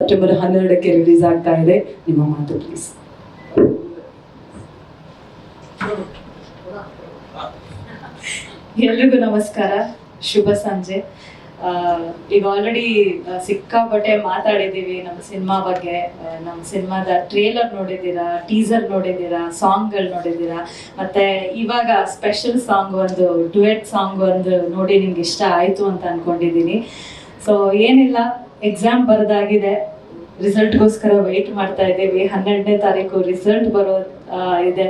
September 12ಕ್ಕೆ release ಆಗ್ತಾ ಇದೆ. ನಿಮ್ಮ ಮಾತು ಪ್ಲೀಸ್. ಎಲ್ರಿಗೂ ನಮಸ್ಕಾರ, ಶುಭ ಸಂಜೆ. ಈಗ ಆಲ್ರೆಡಿ ಸಿಕ್ಕಾಪಟ್ಟೆ ಮಾತಾಡಿದ್ದೀವಿ ನಮ್ಮ ಸಿನಿಮಾ ಬಗ್ಗೆ. ನಮ್ಮ ಸಿನಿಮಾದ ಟ್ರೇಲರ್ ನೋಡಿದ್ದೀರಾ, ಟೀಸರ್ ನೋಡಿದ್ದೀರಾ, ಸಾಂಗ್ಗಳು ನೋಡಿದ್ದೀರಾ, ಮತ್ತೆ ಇವಾಗ ಸ್ಪೆಷಲ್ ಸಾಂಗ್ ಒಂದು ಡ್ಯುಯೆಟ್ ಸಾಂಗ್ ಒಂದು ನೋಡಿ ನಿಮ್ಗೆ ಇಷ್ಟ ಆಯಿತು ಅಂತ ಅನ್ಕೊಂಡಿದ್ದೀನಿ. ಸೊ ಏನಿಲ್ಲ, ಎಕ್ಸಾಮ್ ಬರೆದಾಗಿದೆ, ರಿಸಲ್ಟ್ಗೋಸ್ಕರ ವೆಯ್ಟ್ ಮಾಡ್ತಾ ಇದ್ದೀವಿ. 12ನೇ ತಾರೀಕು ರಿಸಲ್ಟ್ ಬರೋ ಇದೆ.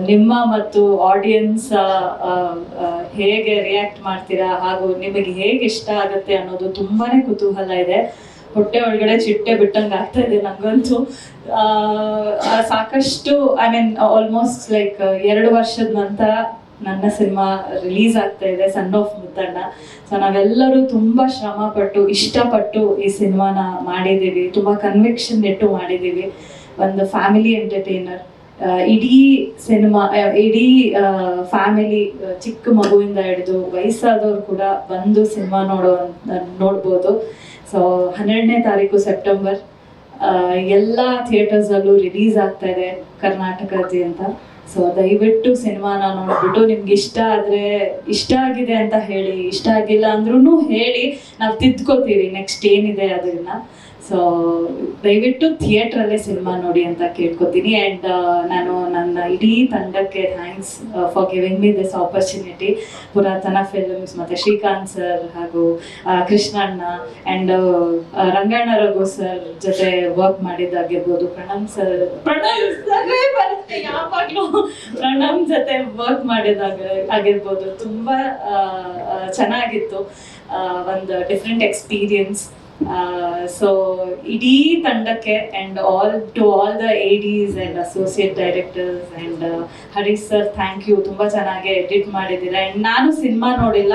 ನಿಮ್ಮ ಮತ್ತು ಆಡಿಯನ್ಸ್ ಹೇಗೆ ರಿಯಾಕ್ಟ್ ಮಾಡ್ತೀರಾ ಹಾಗೂ ನಿಮಗೆ ಹೇಗೆ ಇಷ್ಟ ಆಗುತ್ತೆ ಅನ್ನೋದು ತುಂಬಾನೇ ಕುತೂಹಲ ಇದೆ. ಹೊಟ್ಟೆ ಒಳಗಡೆ ಚಿಟ್ಟೆ ಬಿಟ್ಟಂಗೆ ಆಗ್ತಾ ಇದೆ ನಂಗಂತೂ. ಸಾಕಷ್ಟು ಐ ಮೀನ್ ಆಲ್ಮೋಸ್ಟ್ ಲೈಕ್ 2 ವರ್ಷದ ನಂತರ ನನ್ನ ಸಿನಿಮಾ ರಿಲೀಸ್ ಆಗ್ತಾ ಇದೆ, ಸನ್ ಆಫ್ ಮುತ್ತಣ್ಣ. ಸೊ ನಾವೆಲ್ಲರೂ ತುಂಬ ಶ್ರಮ ಪಟ್ಟು ಇಷ್ಟಪಟ್ಟು ಈ ಸಿನಿಮಾನ ಮಾಡಿದ್ದೀವಿ, ತುಂಬ ಕನ್ವಿಕ್ಷನ್ ಇಟ್ಟು ಮಾಡಿದ್ದೀವಿ. ಒಂದು ಫ್ಯಾಮಿಲಿ ಎಂಟರ್ಟೈನರ್. ಇಡೀ ಸಿನಿಮಾ, ಇಡೀ ಫ್ಯಾಮಿಲಿ, ಚಿಕ್ಕ ಮಗುವಿಂದ ಹಿಡಿದು ವಯಸ್ಸಾದವ್ರು ಕೂಡ ಬಂದು ಸಿನಿಮಾ ನೋಡ್ಬೋದು. ಸೊ 12ನೇ ತಾರೀಕು ಸೆಪ್ಟೆಂಬರ್ ಎಲ್ಲ ಥಿಯೇಟರ್ಸಲ್ಲೂ ರಿಲೀಸ್ ಆಗ್ತಾ ಇದೆ ಕರ್ನಾಟಕದಾದ್ಯಂತ. ಸೊ ದಯವಿಟ್ಟು ಸಿನಿಮಾನ ನೋಡ್ಬಿಟ್ಟು ನಿಮ್ಗೆ ಇಷ್ಟ ಆದರೆ ಇಷ್ಟ ಆಗಿದೆ ಅಂತ ಹೇಳಿ, ಇಷ್ಟ ಆಗಿಲ್ಲ ಅಂದ್ರೂ ಹೇಳಿ, ನಾವು ತಿದ್ಕೋತೀವಿ ನೆಕ್ಸ್ಟ್ ಏನಿದೆ ಅದನ್ನ. ಸೊ ದಯವಿಟ್ಟು ಥಿಯೇಟ್ರಲ್ಲೇ ಸಿನಿಮಾ ನೋಡಿ ಅಂತ ಕೇಳ್ಕೊತೀನಿ. ಆ್ಯಂಡ್ ನಾನು ನನ್ನ ಇಡೀ ತಂಡಕ್ಕೆ thanks for giving me this opportunity. ಪುರಾತನ ಫಿಲ್ಮ್ಸ್ ಮತ್ತು ಶ್ರೀಕಾಂತ್ ಸರ್ ಹಾಗೂ ಕೃಷ್ಣಣ್ಣ ಆ್ಯಂಡ್ ರಂಗಣ್ಣ ರಘು ಸರ್ ಜೊತೆ ವರ್ಕ್ ಮಾಡಿದ್ದಾಗಿರ್ಬೋದು, ಪ್ರಣಮ್ ಜೊತೆ ವರ್ಕ್ ಆಗಿರ್ಬೋದು. ತುಂಬ ಚೆನ್ನಾಗಿತ್ತು, ಒಂದು ಡಿಫ್ರೆಂಟ್ ಎಕ್ಸ್ಪೀರಿಯನ್ಸ್. ಸೊ ಇಡೀ ತಂಡಕ್ಕೆ and all the ADs and associate directors and Harish sir, thank you. ತುಂಬ ಚೆನ್ನಾಗಿ ಎಡಿಟ್ ಮಾಡಿದ್ದೀರಾ. ಆ್ಯಂಡ್ ನಾನು ಸಿನಿಮಾ ನೋಡಿಲ್ಲ,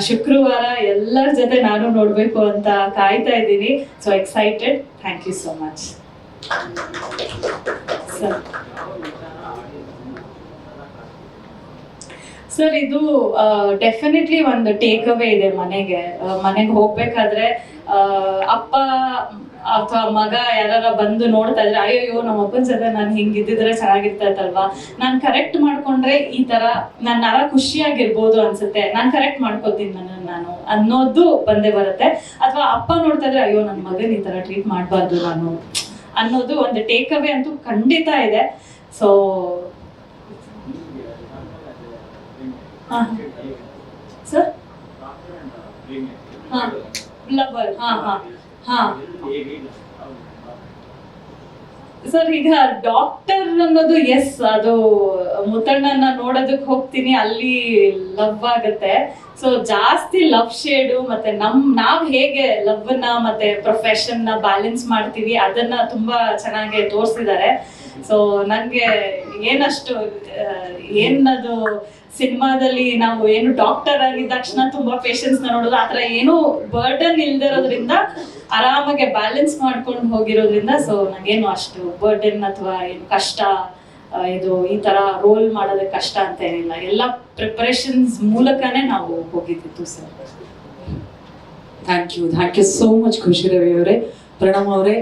ಶುಕ್ರವಾರ ಎಲ್ಲರ ಜೊತೆ ನಾನು ನೋಡಬೇಕು ಅಂತ ಕಾಯ್ತಾ ಇದ್ದೀನಿ. So excited. Thank you so much sir. ಇದು ಡೆಫಿನೆಟ್ಲಿ ಒಂದು ಟೇಕ್ ಅವೇ ಇದೆ. ಮನೆಗೆ ಹೋಗ್ಬೇಕಾದ್ರೆ ಅಪ್ಪ ಅಥವಾ ಮಗ ಯಾರ ಬಂದು ನೋಡ್ತಾ ಇದ್ರೆ, ಅಯ್ಯೋ ನಮ್ಮ ಅಪ್ಪನ ಜೊತೆ ನಾನು ಹಿಂಗಿದ್ದಿದ್ರೆ ಚೆನ್ನಾಗಿರ್ತೈತಲ್ವಾ, ನಾನು ಕರೆಕ್ಟ್ ಮಾಡ್ಕೊಂಡ್ರೆ ಈ ತರ ನನ್ನ ಖುಷಿಯಾಗಿರ್ಬೋದು ಅನ್ಸುತ್ತೆ, ನಾನು ಕರೆಕ್ಟ್ ಮಾಡ್ಕೋತೀನಿ ನಾನು ಅನ್ನೋದು ಬಂದೇ ಬರುತ್ತೆ. ಅಥವಾ ಅಪ್ಪ ನೋಡ್ತಾ ಇದ್ರೆ, ಅಯ್ಯೋ ನನ್ನ ಮಗನ್ ಈ ತರ ಟ್ರೀಟ್ ಮಾಡಬಾರ್ದು ನಾನು ಅನ್ನೋದು ಒಂದು ಟೇಕ್ ಅವೇ ಅಂತೂ ಖಂಡಿತ ಇದೆ. ಸೊ ಸರ್ ಲವರ್ ಸರ್, ಈಗ ಡಾಕ್ಟರ್ ಅನ್ನೋದು ಎಸ್, ಅದು ಮುತ್ತಣ್ಣನ ನೋಡೋದಕ್ಕೆ ಹೋಗ್ತೀನಿ, ಅಲ್ಲಿ ಲವ್ ಆಗುತ್ತೆ. ಸೊ ಜಾಸ್ತಿ ಲವ್ ಶೇಡು ಮತ್ತೆ ನಾವ್ ಹೇಗೆ ಲವ್ ನ ಮತ್ತೆ ಪ್ರೊಫೆಷನ್ ನ ಬ್ಯಾಲೆನ್ಸ್ ಮಾಡ್ತೀವಿ ಅದನ್ನ ತುಂಬಾ ಚೆನ್ನಾಗಿ ತೋರಿಸಿದ್ದಾರೆ. ಸೊ ನನ್ಗೆ ಏನದು ಸಿನಿಮಾದಲ್ಲಿ ನಾವು ಏನು ಡಾಕ್ಟರ್ ಆಗಿದ ತಕ್ಷಣ ತುಂಬಾ ಪೇಷನ್ಸ್ ನ ನೋಡೋದು, ಆತರ ಏನು ಬರ್ಡನ್ ಇಲ್ದಿರೋದ್ರಿಂದ ಆರಾಮಾಗಿ ಬ್ಯಾಲೆನ್ಸ್ ಮಾಡ್ಕೊಂಡು ಹೋಗಿರೋದ್ರಿಂದ ಸೊ ನಂಗೇನು ಅಷ್ಟು ಬರ್ಡನ್ ಅಥವಾ ಏನು ಕಷ್ಟ, ಇದು ಈ ತರ ರೋಲ್ ಮಾಡೋದಕ್ಕೆ ಕಷ್ಟ ಅಂತ ಏನಿಲ್ಲ. ಎಲ್ಲ ಪ್ರಿಪರೇಷನ್ಸ್ ಮೂಲಕನೇ ನಾವು ಹೋಗಿದ್ದಿತ್ತು sir. Thank you so much ಖುಷಿ ರವಿ ಅವರೇ. ಪ್ರಣಮ್ ಅವರೇ,